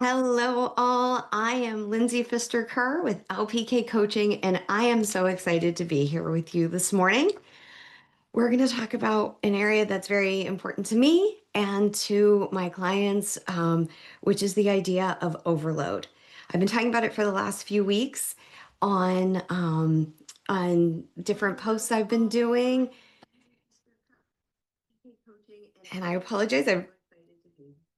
Hello, all. I am Lindsay Pfister-Kerr with LPK Coaching, and I am so excited to be here with you this morning. We're going to talk about an area that's very important to me and to my clients, which is the idea of overload. I've been talking about it for the last few weeks on different posts I've been doing, and I apologize. I've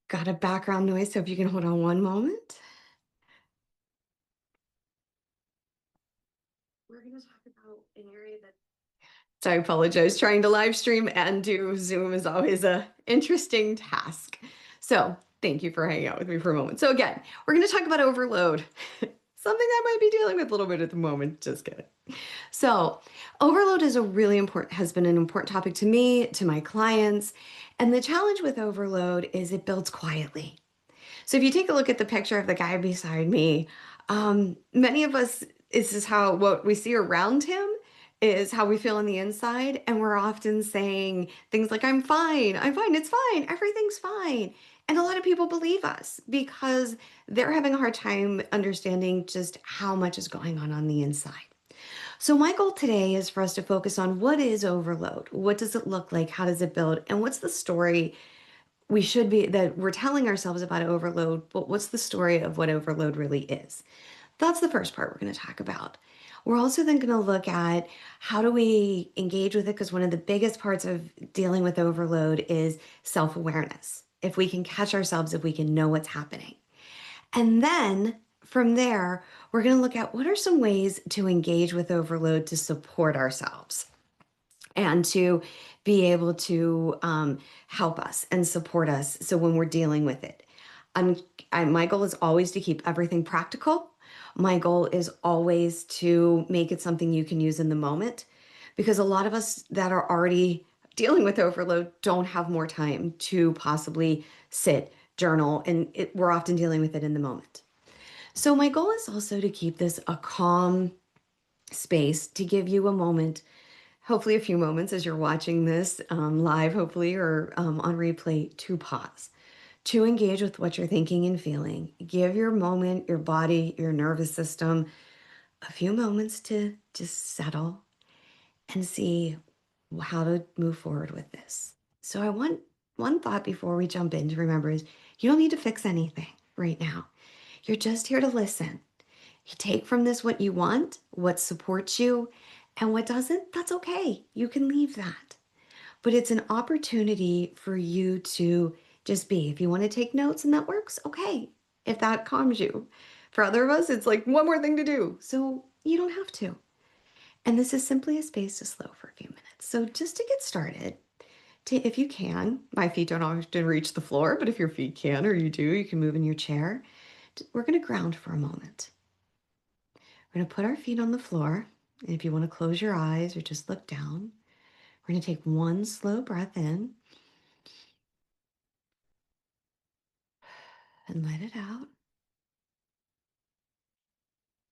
got a background noise, so if you can hold on one moment. We're going to talk about an area that So I apologize. Trying to live stream and do Zoom is always a interesting task. So thank you for hanging out with me for a moment. So again, we're going to talk about overload, something I might be dealing with a little bit at the moment. Just kidding. So overload is a really important, has been an important topic to me, to my clients. And the challenge with overload is it builds quietly. So if you take a look at the picture of the guy beside me, many of us, this is how what we see around him is how we feel on the inside. And we're often saying things like, I'm fine, it's fine, everything's fine. And a lot of people believe us because they're having a hard time understanding just how much is going on the inside. So, my goal today is for us to focus on what is overload? What does it look like? How does it build? And what's the story we should be that we're telling ourselves about overload, but what's the story of what overload really is? That's the first part we're going to talk about. We're also then going to look at how do we engage with it, because one of the biggest parts of dealing with overload is self-awareness. If we can catch ourselves, if we can know what's happening. And then from there, we're going to look at what are some ways to engage with overload to support ourselves and to be able to help us and support us. So when we're dealing with it, I'm, my goal is always to keep everything practical. My goal is always to make it something you can use in the moment, because a lot of us that are already dealing with overload don't have more time to possibly sit, journal, and we're often dealing with it in the moment. So my goal is also to keep this a calm space, to give you a moment, hopefully a few moments as you're watching this live, hopefully, or on replay, to pause, to engage with what you're thinking and feeling. Give your moment, your body, your nervous system a few moments to just settle and see how to move forward with this. So I want one thought before we jump in to remember is you don't need to fix anything right now. You're just here to listen. You take from this what you want, what supports you, and what doesn't, that's okay. You can leave that. But it's an opportunity for you to just be. If you want to take notes and that works, okay. If that calms you. For other of us, it's like one more thing to do. So you don't have to. And this is simply a space to slow for a few minutes. So just to get started, if you can, my feet don't often reach the floor, but if your feet can or you do, you can move in your chair. We're going to ground for a moment. We're going to put our feet on the floor. And if you want to close your eyes or just look down, we're going to take one slow breath in and let it out.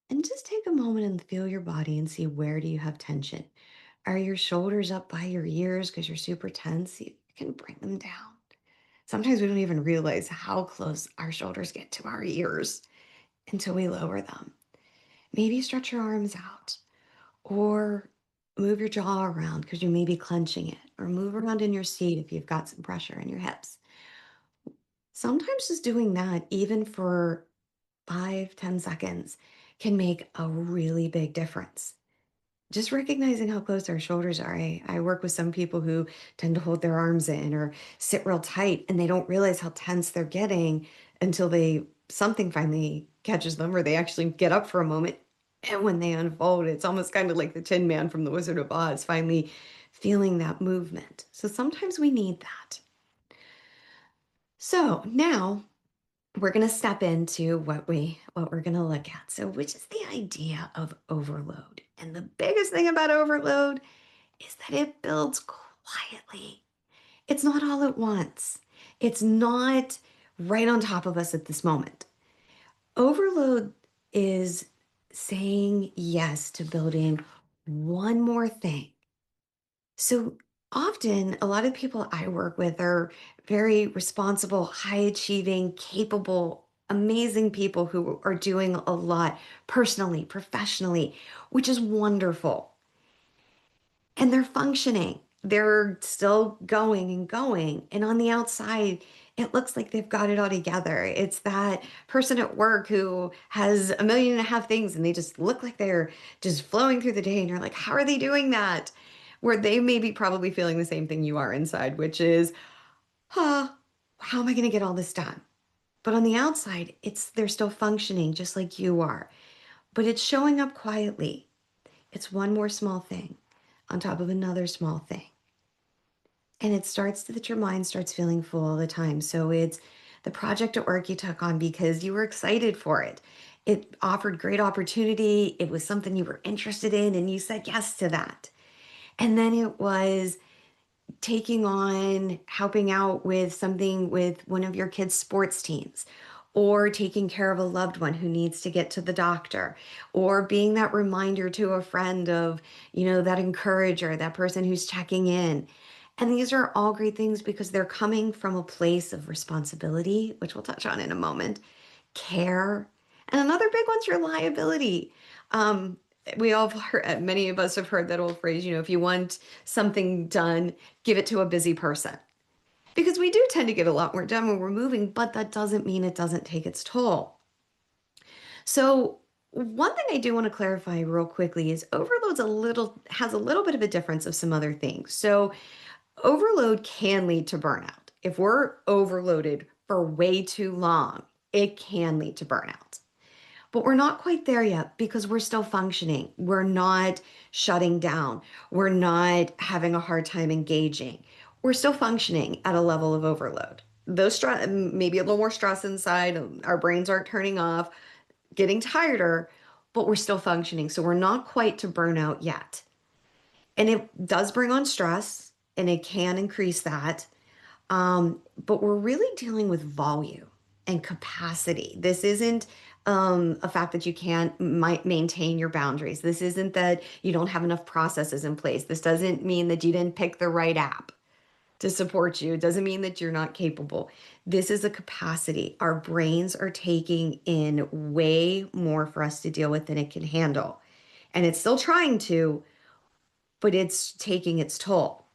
And just take a moment and feel your body and see, where do you have tension? Are your shoulders up by your ears because you're super tense? You can bring them down. Sometimes we don't even realize how close our shoulders get to our ears until we lower them. Maybe stretch your arms out, or move your jaw around because you may be clenching it, or move around in your seat if you've got some pressure in your hips. Sometimes just doing that, even for 5, 10 seconds, can make a really big difference. Just recognizing how close our shoulders are. I work with some people who tend to hold their arms in or sit real tight, and they don't realize how tense they're getting until something finally catches them, or they actually get up for a moment. And when they unfold, it's almost kind of like the Tin Man from The Wizard of Oz, finally feeling that movement. So sometimes we need that. So now we're going to step into what we're going to look at. So, which is the idea of overload. And the biggest thing about overload is that it builds quietly. It's not all at once. It's not right on top of us at this moment. Overload is saying yes to building one more thing. So often, a lot of people I work with are very responsible, high achieving, capable amazing people who are doing a lot personally, professionally, which is wonderful. And they're functioning. They're still going and going. And on the outside, it looks like they've got it all together. It's that person at work who has a million and a half things and they just look like they're just flowing through the day. And you're like, how are they doing that? Where they may be probably feeling the same thing you are inside, which is, huh, how am I going to get all this done? But on the outside, it's they're still functioning just like you are. But it's showing up quietly. It's one more small thing on top of another small thing. And it starts that your mind starts feeling full all the time. So it's the project at work you took on because you were excited for it. It offered great opportunity. It was something you were interested in, and you said yes to that. And then it was taking on helping out with something with one of your kids' sports teams, or taking care of a loved one who needs to get to the doctor, or being that reminder to a friend of, that encourager, that person who's checking in. And these are all great things because they're coming from a place of responsibility, which we'll touch on in a moment, care, and another big one's reliability. Um, we all heard, many of us have heard that old phrase, if you want something done, give it to a busy person. Because we do tend to get a lot more done when we're moving, but that doesn't mean it doesn't take its toll. So, one thing I do want to clarify real quickly is has a little bit of a difference of some other things. So, overload can lead to burnout. If we're overloaded for way too long, it can lead to burnout. But we're not quite there yet because we're still functioning. We're not shutting down. We're not having a hard time engaging. We're still functioning at a level of overload. Those stress, maybe a little more stress inside. Our brains aren't turning off, getting tireder, but we're still functioning. So we're not quite to burnout yet. And it does bring on stress and it can increase that. But we're really dealing with volume and capacity. This isn't a fact that you can't might maintain your boundaries. This isn't that you don't have enough processes in place. This doesn't mean that you didn't pick the right app to support you. It doesn't mean that you're not capable. This is a capacity. Our brains are taking in way more for us to deal with than it can handle. And it's still trying to, but it's taking its toll.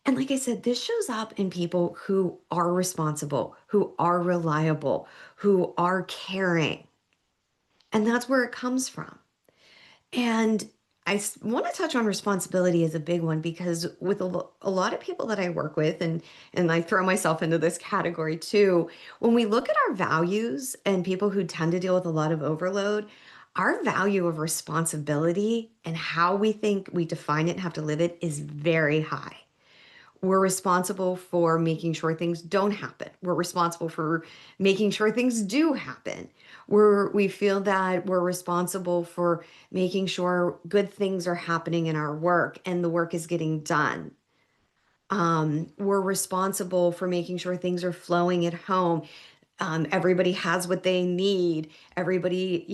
And like I said, this shows up in people who are responsible, who are reliable, who are caring. And that's where it comes from. And want to touch on responsibility as a big one because with a lot of people that I work with, and I throw myself into this category too, when we look at our values and people who tend to deal with a lot of overload, our value of responsibility and how we think we define it and have to live it is very high. We're responsible for making sure things don't happen. We're responsible for making sure things do happen. We feel that we're responsible for making sure good things are happening in our work and the work is getting done. We're responsible for making sure things are flowing at home. Everybody has what they need. Everybody,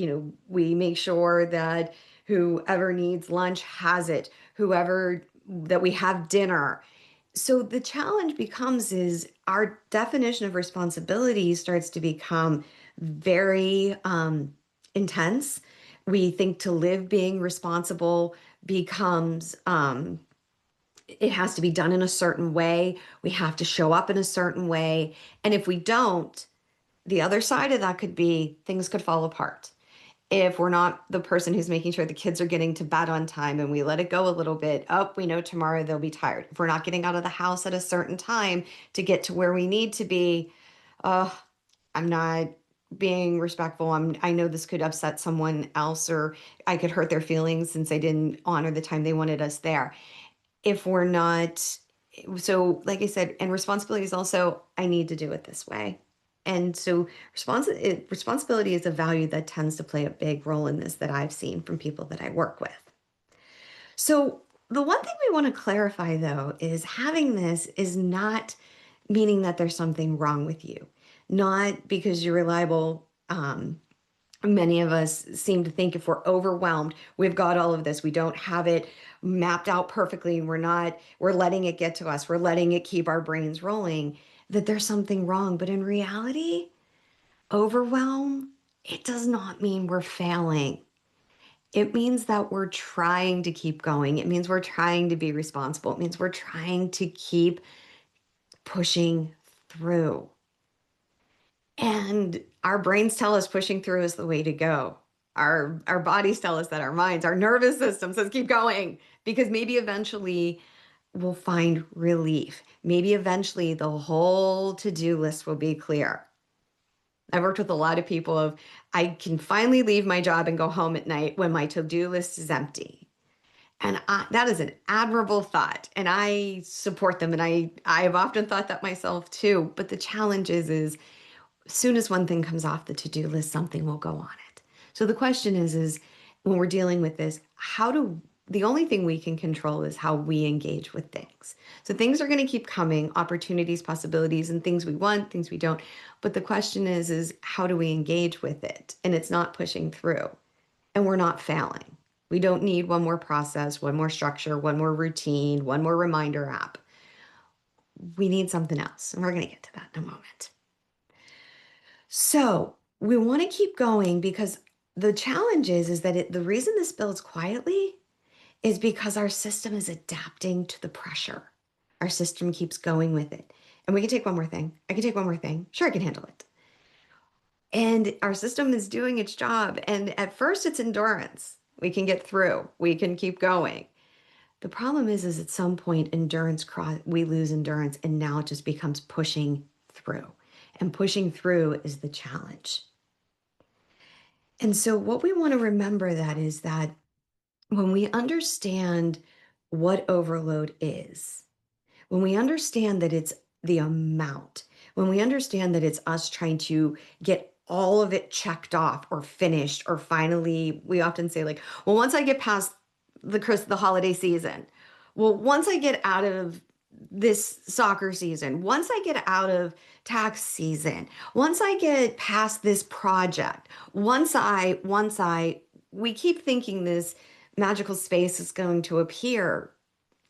we make sure that whoever needs lunch has it. Whoever that we have dinner. So the challenge becomes is our definition of responsibility starts to become very intense. We think to live being responsible becomes it has to be done in a certain way. We have to show up in a certain way. And if we don't, the other side of that could be things could fall apart. If we're not the person who's making sure the kids are getting to bed on time and we let it go a little bit, we know tomorrow they'll be tired. If we're not getting out of the house at a certain time to get to where we need to be, uh, I'm not being respectful. I know this could upset someone else or I could hurt their feelings since I didn't honor the time they wanted us there. If we're not, so like I said, and responsibility is also, I need to do it this way. And so responsibility is a value that tends to play a big role in this that I've seen from people that I work with. So the one thing we want to clarify though is having this is not meaning that there's something wrong with you, not because you're reliable. Many of us seem to think if we're overwhelmed, we've got all of this. We don't have it mapped out perfectly. We're letting it get to us. We're letting it keep our brains rolling, that there's something wrong. But in reality, overwhelm, it does not mean we're failing. It means that we're trying to keep going. It means we're trying to be responsible. It means we're trying to keep pushing through. And our brains tell us pushing through is the way to go. Our bodies tell us that, our minds, our nervous system says keep going, because maybe eventually we'll find relief. Maybe eventually the whole to-do list will be clear. I've worked with a lot of people of I can finally leave my job and go home at night when my to-do list is empty. And that is an admirable thought. And I support them. And I have often thought that myself too. But the challenge is as soon as one thing comes off the to-do list, something will go on it. So the question is when we're dealing with this, the only thing we can control is how we engage with things. So things are going to keep coming, opportunities, possibilities, and things we want, things we don't. But the question is how do we engage with it? And it's not pushing through. And we're not failing. We don't need one more process, one more structure, one more routine, one more reminder app. We need something else. And we're going to get to that in a moment. So we want to keep going because the challenge is that the reason this builds quietly is because our system is adapting to the pressure. Our system keeps going with it. And we can take one more thing. I can take one more thing. Sure, I can handle it. And our system is doing its job. And at first it's endurance. We can get through. We can keep going. The problem is at some point we lose endurance, and now it just becomes pushing through. And pushing through is the challenge. And so what we want to remember is that when we understand what overload is, when we understand that it's the amount, when we understand that it's us trying to get all of it checked off or finished, or finally, we often say like, well, once I get past the holiday season, well, once I get out of this soccer season, once I get out of tax season, once I get past this project, we keep thinking this magical space is going to appear.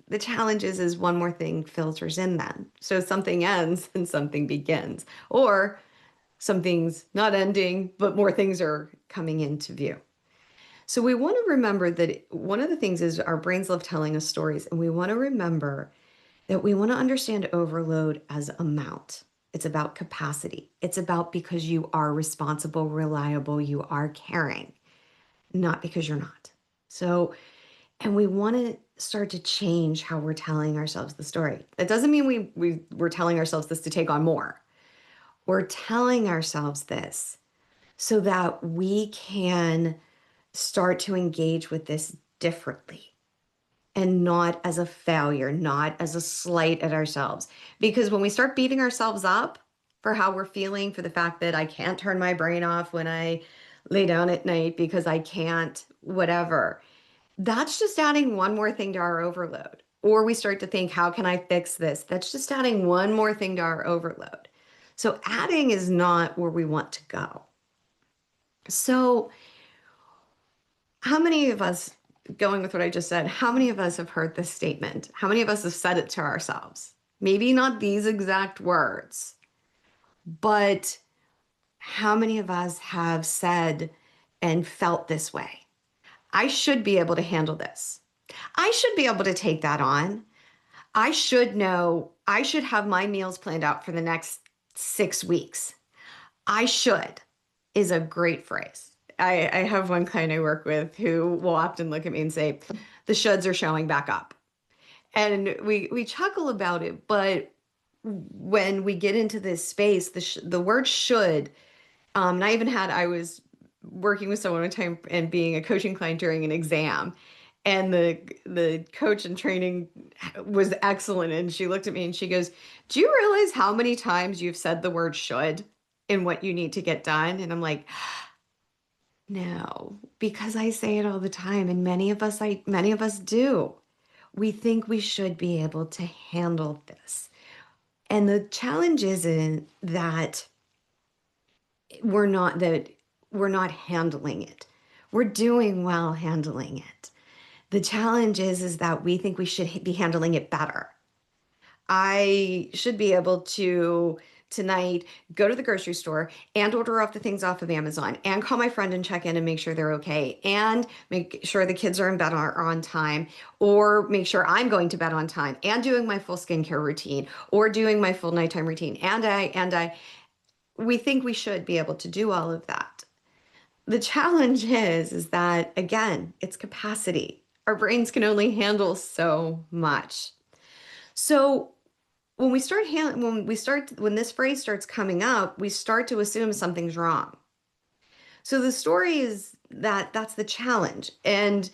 The challenge is one more thing filters in then. So something ends and something begins, or something's not ending, but more things are coming into view. So we want to remember that one of the things is our brains love telling us stories, and we want to remember that we want to understand overload as amount. It's about capacity. It's about because you are responsible, reliable, you are caring, not because you're not. So, and we want to start to change how we're telling ourselves the story. That doesn't mean we're telling ourselves this to take on more. We're telling ourselves this so that we can start to engage with this differently and not as a failure, not as a slight at ourselves. Because when we start beating ourselves up for how we're feeling, for the fact that I can't turn my brain off when I lay down at night because I can't, whatever, that's just adding one more thing to our overload. Or we start to think, how can I fix this? That's just adding one more thing to our overload. So adding is not where we want to go. So how many of us, going with what I just said, how many of us have heard this statement? How many of us have said it to ourselves? Maybe not these exact words, but how many of us have said and felt this way? I should be able to handle this. I should be able to take that on. I should have my meals planned out for the next 6 weeks. I should is a great phrase. I have one client I work with who will often look at me and say, the shoulds are showing back up. And we chuckle about it, but when we get into this space, the word should, and I was working with someone one time and being a coaching client during an exam. And the coach in training was excellent. And she looked at me and she goes, do you realize how many times you've said the word should in what you need to get done? And I'm like, no, because I say it all the time. And many of us do. We think we should be able to handle this. And the challenge is in that we're not handling it. We're doing well handling it. The challenge is that we think we should be handling it better. I should be able to tonight, go to the grocery store and order off the things off of Amazon and call my friend and check in and make sure they're okay and make sure the kids are in bed are on time, or make sure I'm going to bed on time and doing my full skincare routine or doing my full nighttime routine. We think we should be able to do all of that. The challenge is that again, it's capacity. Our brains can only handle so much. So when this phrase starts coming up, we start to assume something's wrong. So the story is that that's the challenge. And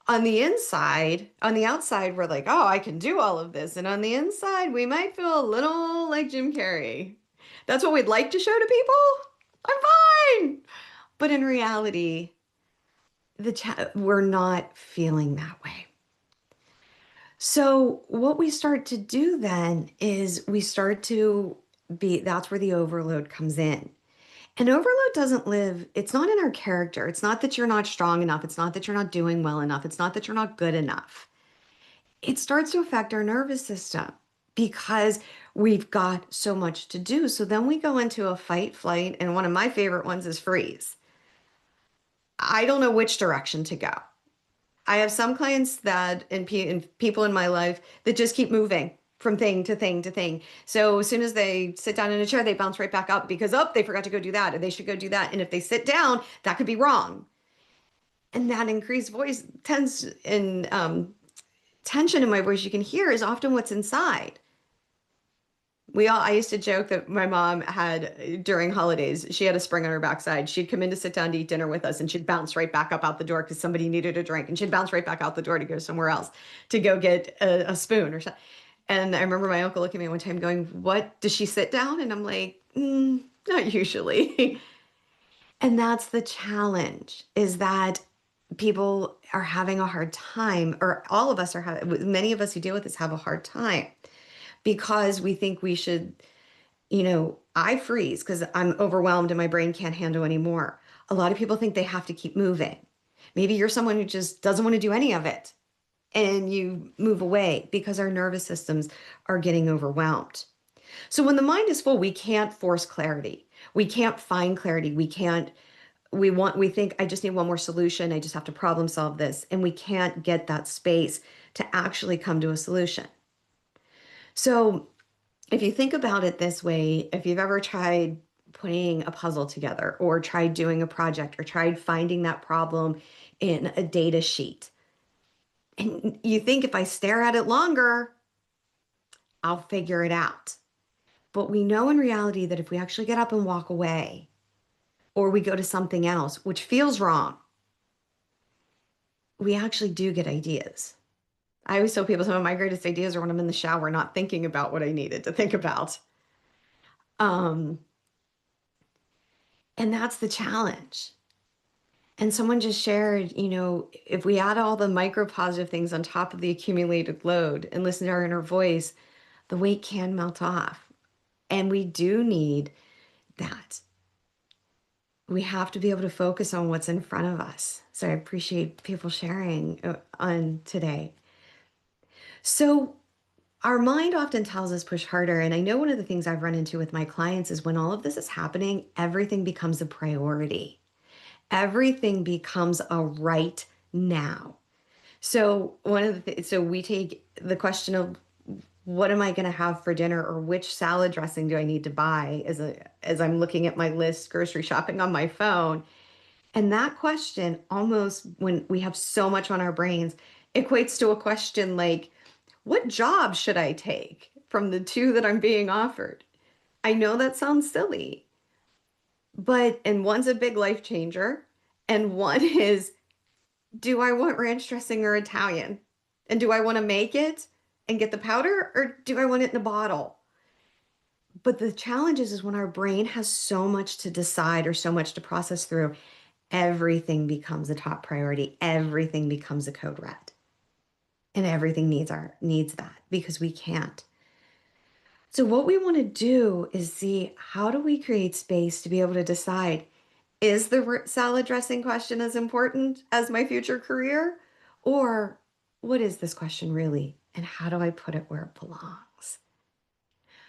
on the inside, on the outside, we're like, oh, I can do all of this. And on the inside, we might feel a little like Jim Carrey. That's what we'd like to show to people. I'm fine. But in reality, we're not feeling that way. So what we start to do then is that's where the overload comes in. And overload doesn't live, it's not in our character. It's not that you're not strong enough. It's not that you're not doing well enough. It's not that you're not good enough. It starts to affect our nervous system because we've got so much to do. So then we go into a fight, flight, and one of my favorite ones is freeze. I don't know which direction to go. I have some clients and people in my life that just keep moving from thing to thing to thing. So as soon as they sit down in a chair, they bounce right back up because, oh, they forgot to go do that, and they should go do that. And if they sit down, that could be wrong. And that increased voice tension in my voice you can hear is often what's inside. I used to joke that my mom had during holidays, she had a spring on her backside. She'd come in to sit down to eat dinner with us and she'd bounce right back up out the door because somebody needed a drink, and she'd bounce right back out the door to go somewhere else to go get a spoon or something. And I remember my uncle looking at me one time going, what, does she sit down? And I'm like, not usually. And that's the challenge, is that people are having a hard time, or all of us are having, many of us who deal with this have a hard time because we think we should, I freeze because I'm overwhelmed and my brain can't handle anymore. A lot of people think they have to keep moving. Maybe you're someone who just doesn't want to do any of it and you move away because our nervous systems are getting overwhelmed. So when the mind is full, we can't force clarity. We can't find clarity. We think I just need one more solution. I just have to problem solve this. And we can't get that space to actually come to a solution. So if you think about it this way, if you've ever tried putting a puzzle together or tried doing a project or tried finding that problem in a data sheet, and you think if I stare at it longer, I'll figure it out. But we know in reality that if we actually get up and walk away, or we go to something else, which feels wrong, we actually do get ideas. I always tell people some of my greatest ideas are when I'm in the shower, not thinking about what I needed to think about. Um, and that's the challenge. And someone just shared, if we add all the micro positive things on top of the accumulated load and listen to our inner voice, the weight can melt off. And we do need that. We have to be able to focus on what's in front of us. So I appreciate people sharing on today. So our mind often tells us push harder. And I know one of the things I've run into with my clients is when all of this is happening, everything becomes a priority. Everything becomes a right now. So so we take the question of what am I going to have for dinner, or which salad dressing do I need to buy as I'm looking at my list, grocery shopping on my phone. And that question, almost when we have so much on our brains, equates to a question like, what job should I take from the two that I'm being offered? I know that sounds silly, and one's a big life changer, and one is, do I want ranch dressing or Italian? And do I want to make it and get the powder, or do I want it in a bottle? But the challenge is when our brain has so much to decide or so much to process through, everything becomes a top priority. Everything becomes a code red. And everything needs that because we can't. So what we want to do is see, how do we create space to be able to decide, is the salad dressing question as important as my future career? Or what is this question really? And how do I put it where it belongs?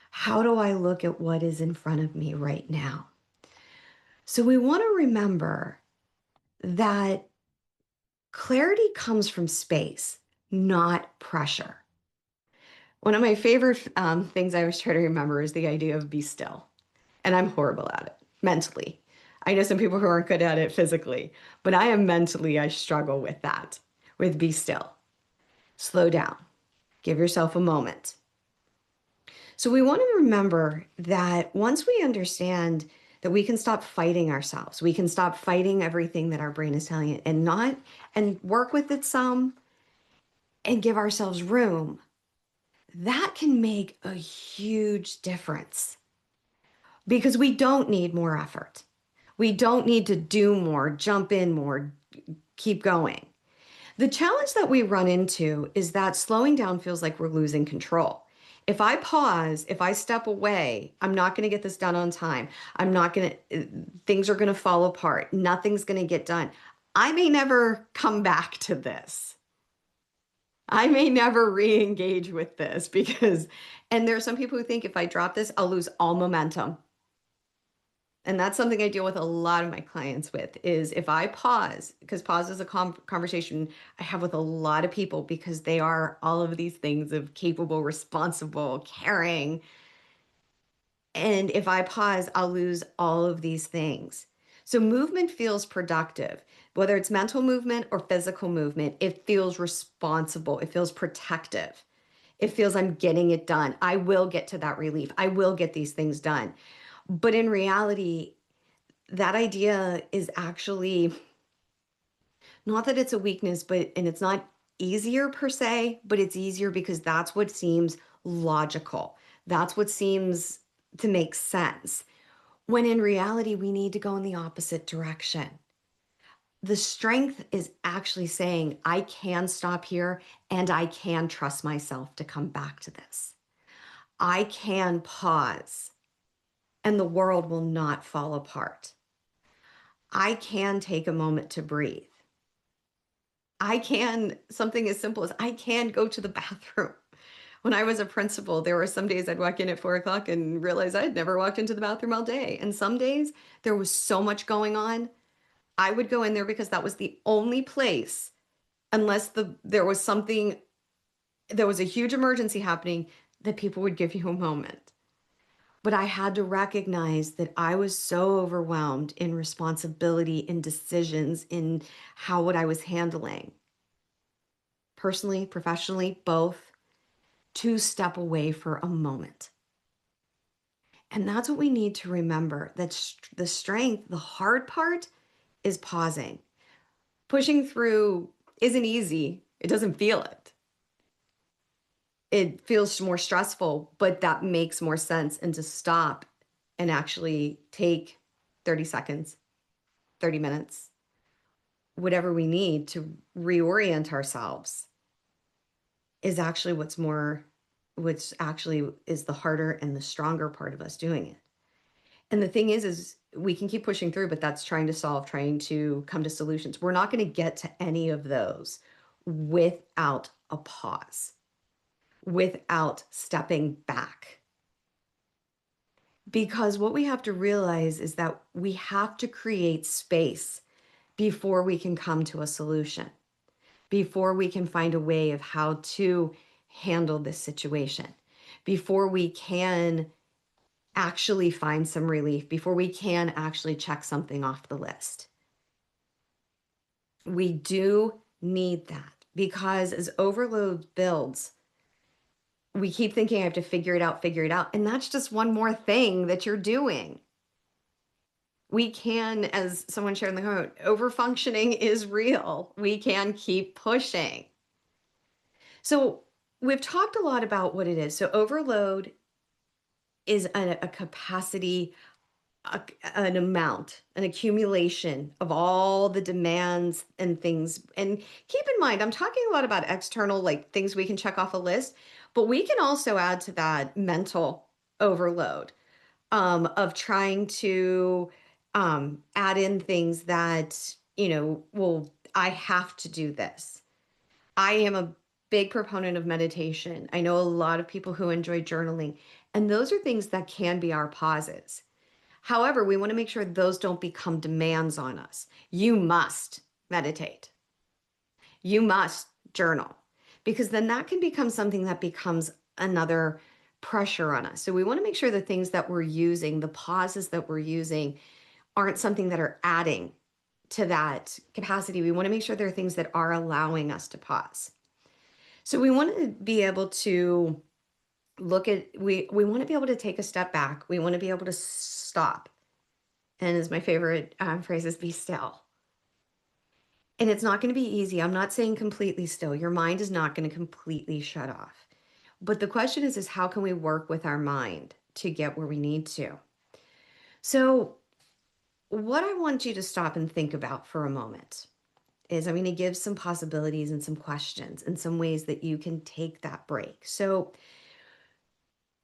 How do I look at what is in front of me right now? So we want to remember that clarity comes from space, not pressure. One of my favorite things I always try to remember is the idea of be still. And I'm horrible at it mentally. I know some people who aren't good at it physically, but I am mentally, I struggle with that, with be still. Slow down, give yourself a moment. So we want to remember that once we understand that we can stop fighting ourselves, we can stop fighting everything that our brain is telling it and work with it some and give ourselves room, that can make a huge difference because we don't need more effort. We don't need to do more, jump in more, keep going. The challenge that we run into is that slowing down feels like we're losing control. If I pause, if I step away, I'm not going to get this done on time. I'm not going to, things are going to fall apart. Nothing's going to get done. I may never come back to this. I may never re engage with this because, and there are some people who think if I drop this, I'll lose all momentum. And that's something I deal with a lot of my clients with is if I pause, because pause is a conversation I have with a lot of people because they are all of these things of capable, responsible, caring. And if I pause, I'll lose all of these things. So movement feels productive, whether it's mental movement or physical movement, it feels responsible, it feels protective. It feels I'm getting it done. I will get to that relief. I will get these things done. But in reality, that idea is actually not that it's a weakness, but and it's not easier per se, but it's easier because that's what seems logical. That's what seems to make sense. When in reality, we need to go in the opposite direction. The strength is actually saying, I can stop here and I can trust myself to come back to this. I can pause and the world will not fall apart. I can take a moment to breathe. I can, something as simple as I can go to the bathroom. When I was a principal, there were some days I'd walk in at 4 o'clock and realize I'd never walked into the bathroom all day. And some days there was so much going on, I would go in there because that was the only place, unless there was something, there was a huge emergency happening, that people would give you a moment. But I had to recognize that I was so overwhelmed in responsibility, in decisions, in how what I was handling, personally, professionally, both, to step away for a moment. And that's what we need to remember that the strength, the hard part is pausing. Pushing through isn't easy. It doesn't feel it. It feels more stressful, but that makes more sense. And to stop and actually take 30 seconds, 30 minutes, whatever we need to reorient ourselves is actually which actually is the harder and the stronger part of us doing it. And the thing is we can keep pushing through, but that's trying to solve, trying to come to solutions. We're not going to get to any of those without a pause, without stepping back. Because what we have to realize is that we have to create space before we can come to a solution, before we can find a way of how to handle this situation, before we can actually find some relief, before we can actually check something off the list. We do need that because as overload builds, we keep thinking I have to figure it out, figure it out. And that's just one more thing that you're doing. We can, as someone shared in the comment, overfunctioning is real. We can keep pushing. So we've talked a lot about what it is. So overload is a capacity, an amount, an accumulation of all the demands and things. And keep in mind, I'm talking a lot about external, like things we can check off a list, but we can also add to that mental overload of trying to add in things that, well, I have to do this. I am a big proponent of meditation. I know a lot of people who enjoy journaling, And those are things that can be our pauses. However, we want to make sure those don't become demands on us. You must meditate. You must journal, because then that can become something that becomes another pressure on us. So we want to make sure the things that we're using, the pauses that we're using, aren't something that are adding to that capacity. We want to make sure there are things that are allowing us to pause. So we want to be able to look at, we want to be able to take a step back. We want to be able to stop. And as my favorite phrase is, be still. And it's not going to be easy. I'm not saying completely still. Your mind is not going to completely shut off. But the question is how can we work with our mind to get where we need to? So what I want you to stop and think about for a moment is I'm going to give some possibilities and some questions and some ways that you can take that break. So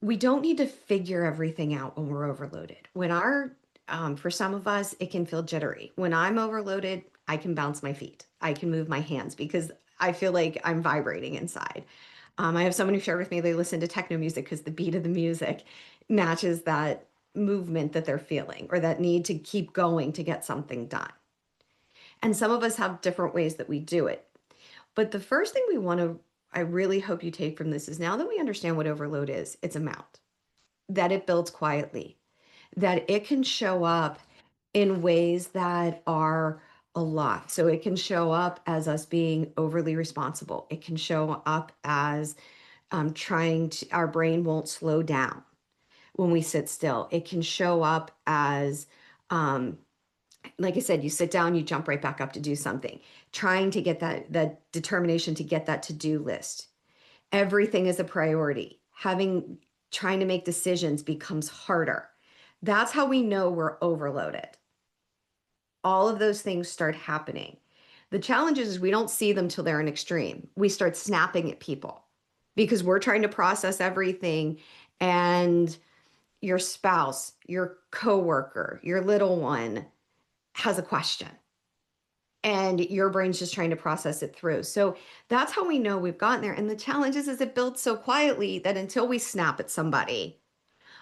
we don't need to figure everything out when we're overloaded. For some of us, it can feel jittery. When I'm overloaded, I can bounce my feet. I can move my hands because I feel like I'm vibrating inside. I have someone who shared with me they listen to techno music because the beat of the music matches that movement that they're feeling or that need to keep going to get something done. And some of us have different ways that we do it. But the first thing I really hope you take from this is now that we understand what overload is, it's a mount, that it builds quietly, that it can show up in ways that are a lot. So it can show up as us being overly responsible. It can show up as our brain won't slow down when we sit still. It can show up as, like I said, you sit down, you jump right back up to do something, trying to get that determination to get that to-do list. Everything is a priority. Trying to make decisions becomes harder. That's how we know we're overloaded. All of those things start happening. The challenge is we don't see them till they're an extreme. We start snapping at people because we're trying to process everything, and your spouse, your coworker, your little one has a question and your brain's just trying to process it through. So that's how we know we've gotten there. And the challenge is it builds so quietly that until we snap at somebody,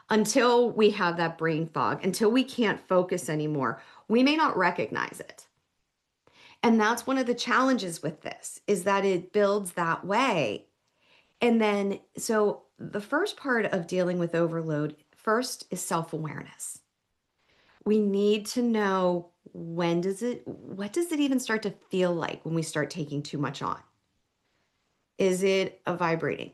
until we have that brain fog, until we can't focus anymore, we may not recognize it. And that's one of the challenges with this is that it builds that way. And then, so the first part of dealing with overload first is self-awareness. We need to know what does it even start to feel like when we start taking too much on? Is it a vibrating?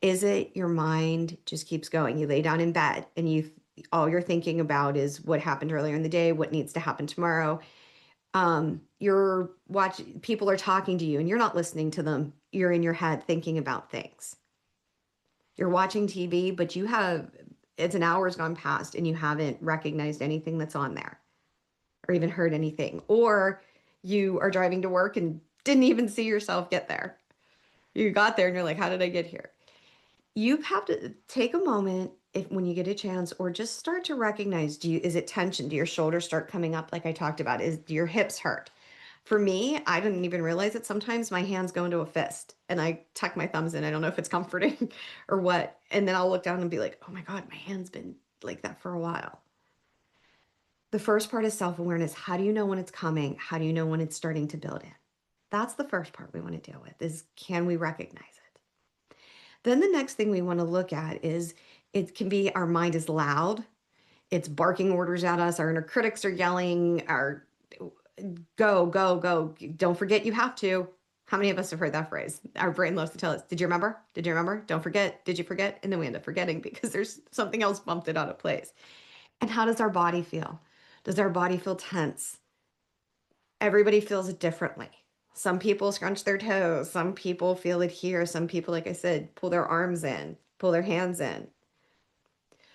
Is it your mind just keeps going? You lay down in bed and all you're thinking about is what happened earlier in the day, what needs to happen tomorrow. People are talking to you and you're not listening to them. You're in your head thinking about things. You're watching TV, but it's an hour's gone past and you haven't recognized anything that's on there or even heard anything. Or you are driving to work and didn't even see yourself get there. You got there and you're like, how did I get here? You have to take a moment when you get a chance, or just start to recognize, is it tension? Do your shoulders start coming up like I talked about? Do your hips hurt? For me, I didn't even realize it. Sometimes my hands go into a fist and I tuck my thumbs in. I don't know if it's comforting or what. And then I'll look down and be like, oh my God, my hand's been like that for a while. The first part is self-awareness. How do you know when it's coming? How do you know when it's starting to build in? That's the first part we want to deal with is, can we recognize it? Then the next thing we want to look at is it can be our mind is loud. It's barking orders at us. Our inner critics are yelling, go, go, go. Don't forget you have to. How many of us have heard that phrase? Our brain loves to tell us, did you remember? Did you remember? Don't forget. Did you forget? And then we end up forgetting because there's something else bumped it out of place. And how does our body feel? Does our body feel tense? Everybody feels it differently. Some people scrunch their toes. Some people feel it here. Some people, like I said, pull their arms in, pull their hands in.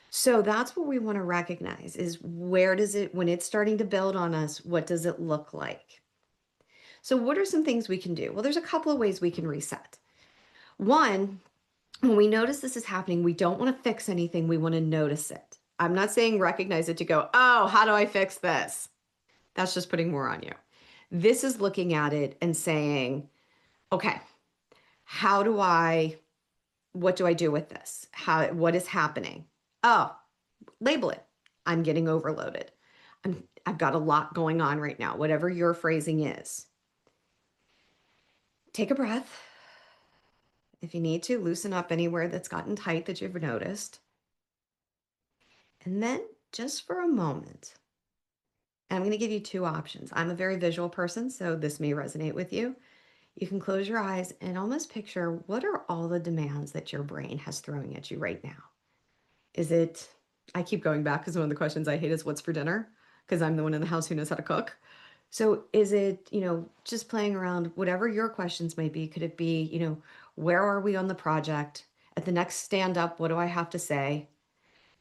So that's what we want to recognize is when it's starting to build on us, what does it look like? So what are some things we can do? Well, there's a couple of ways we can reset. One, when we notice this is happening, we don't want to fix anything. We want to notice it. I'm not saying recognize it to go, oh, how do I fix this? That's just putting more on you. This is looking at it and saying, okay, how do I What do I do with this? What is happening? Oh, label it. I'm getting overloaded. I've got a lot going on right now, whatever your phrasing is. Take a breath. If you need to, loosen up anywhere that's gotten tight that you've noticed. And then just for a moment, and I'm going to give you two options. I'm a very visual person, so this may resonate with you. You can close your eyes and almost picture what are all the demands that your brain has throwing at you right now. Is it, I keep going back because one of the questions I hate is what's for dinner? Because I'm the one in the house who knows how to cook. So is it, just playing around, whatever your questions might be? Could it be, where are we on the project? At the next stand up, what do I have to say?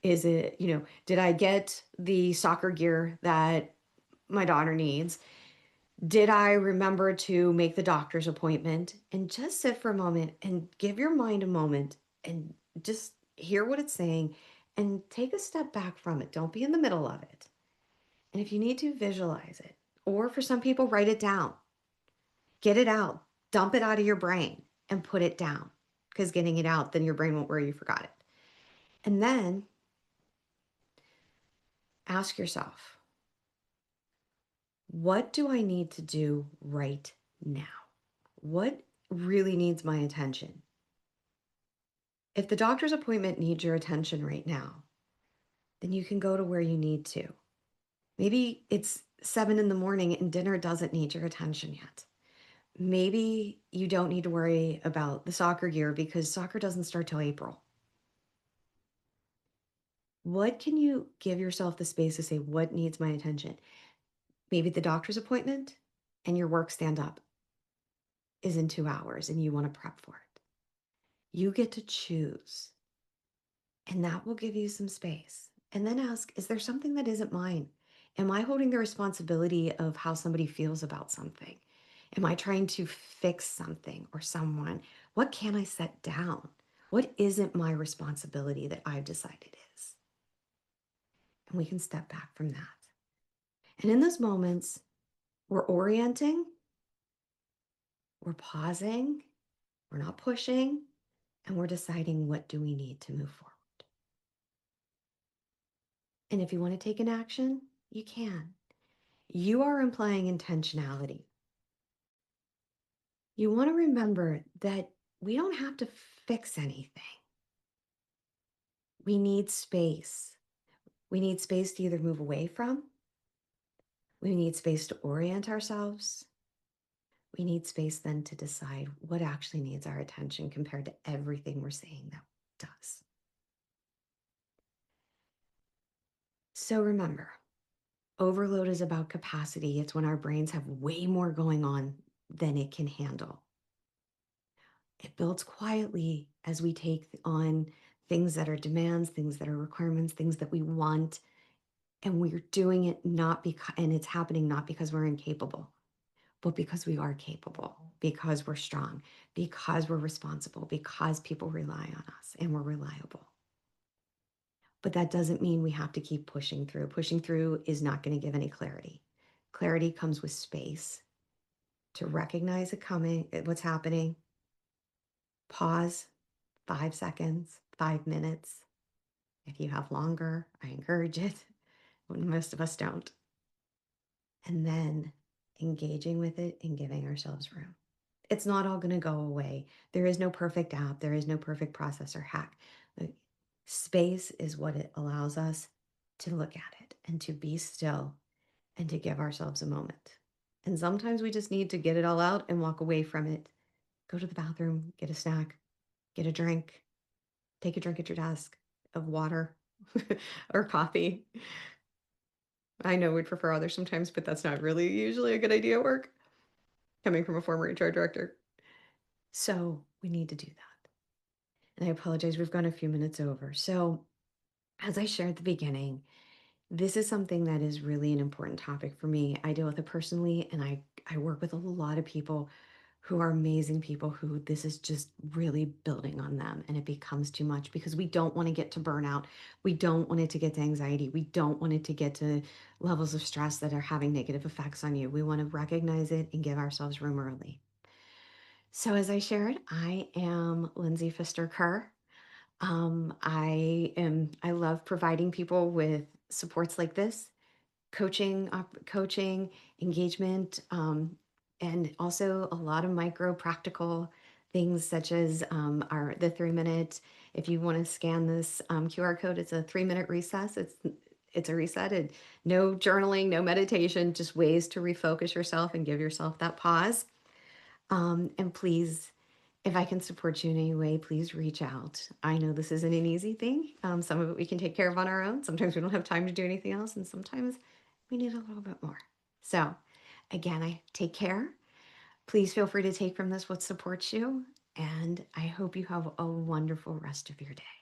Is it, did I get the soccer gear that my daughter needs? Did I remember to make the doctor's appointment? And just sit for a moment and give your mind a moment and just hear what it's saying and take a step back from it. Don't be in the middle of it. And if you need to, visualize it. Or for some people, write it down. Get it out. Dump it out of your brain and put it down. Because getting it out, then your brain won't worry you forgot it. And then ask yourself, what do I need to do right now? What really needs my attention? If the doctor's appointment needs your attention right now, then you can go to where you need to. Maybe it's 7 in the morning and dinner doesn't need your attention yet. Maybe you don't need to worry about the soccer gear because soccer doesn't start till April. What can you give yourself the space to say, what needs my attention? Maybe the doctor's appointment and your work stand up is in 2 hours and you want to prep for it. You get to choose, and that will give you some space. And then ask, is there something that isn't mine? Am I holding the responsibility of how somebody feels about something? Am I trying to fix something or someone? What can I set down? What isn't my responsibility that I've decided is? And we can step back from that. And in those moments, we're orienting, we're pausing, we're not pushing, and we're deciding what do we need to move forward. And if you want to take an action, you can. You are implying intentionality. You want to remember that we don't have to fix anything. We need space. We need space to either move away from, we need space to orient ourselves. We need space then to decide what actually needs our attention compared to everything we're saying that does. So remember, overload is about capacity. It's when our brains have way more going on than it can handle. It builds quietly as we take on things that are demands, things that are requirements, things that we want. And we're doing it not because, and it's happening not because we're incapable, but because we are capable, because we're strong, because we're responsible, because people rely on us and we're reliable. But that doesn't mean we have to keep pushing through. Pushing through is not going to give any clarity. Clarity comes with space to recognize it coming, what's happening. Pause 5 seconds, 5 minutes. If you have longer, I encourage it. When most of us don't. And then engaging with it and giving ourselves room. It's not all going to go away. There is no perfect app. There is no perfect process or hack. The space is what it allows us to look at it and to be still and to give ourselves a moment. And sometimes we just need to get it all out and walk away from it. Go to the bathroom, get a snack, get a drink, take a drink at your desk of water or coffee. I know we'd prefer others sometimes, but that's not really usually a good idea at work, coming from a former HR director. So we need to do that. And I apologize, we've gone a few minutes over. So as I shared at the beginning, this is something that is really an important topic for me. I deal with it personally, and I work with a lot of people who are amazing people who this is just really building on them, and it becomes too much because we don't want to get to burnout. We don't want it to get to anxiety. We don't want it to get to levels of stress that are having negative effects on you. We want to recognize it and give ourselves room early. So as I shared, I am Lindsay Pfister-Kerr. I love providing people with supports like this, coaching, engagement, and also a lot of micro practical things such as our the 3 minute. If you want to scan this QR code, it's a 3 minute recess. It's a reset. No journaling, no meditation, just ways to refocus yourself and give yourself that pause. And please, if I can support you in any way, please reach out. I know this isn't an easy thing. Some of it we can take care of on our own. Sometimes we don't have time to do anything else, and sometimes we need a little bit more. So, again, I take care. Please feel free to take from this what supports you, and I hope you have a wonderful rest of your day.